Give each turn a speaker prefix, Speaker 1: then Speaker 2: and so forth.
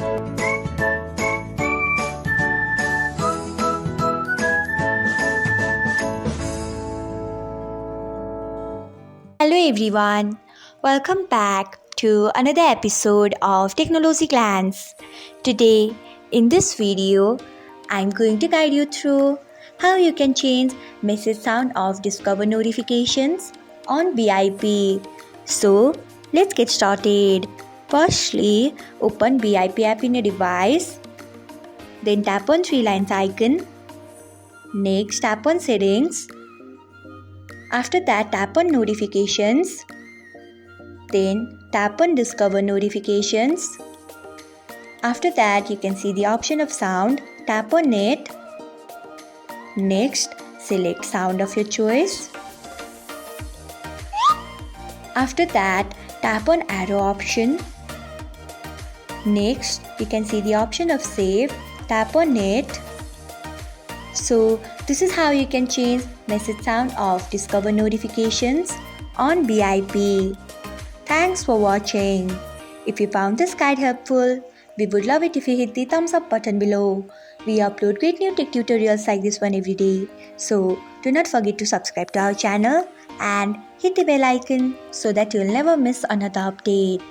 Speaker 1: Hello everyone, welcome back to another episode of Technologyglance. Today, in this video, I'm going to guide you through how you can change message sound of Discover notifications on BIP. So, let's get started. Firstly, open BIP app in your device. Then tap on three lines icon. Next, tap on settings. After that, tap on notifications. Then tap on Discover notifications. After that, you can see the option of sound. Tap on it. Next, select sound of your choice. After that, tap on arrow option. Next, you can see the option of save. Tap on it. So, this is how you can change message sound of Discover notifications on BIP. Thanks for watching. If you found this guide helpful, we would love it if you hit the thumbs up button below. We upload great new tech tutorials like this one every day. So, do not forget to subscribe to our channel and hit the bell icon so that you'll never miss another update.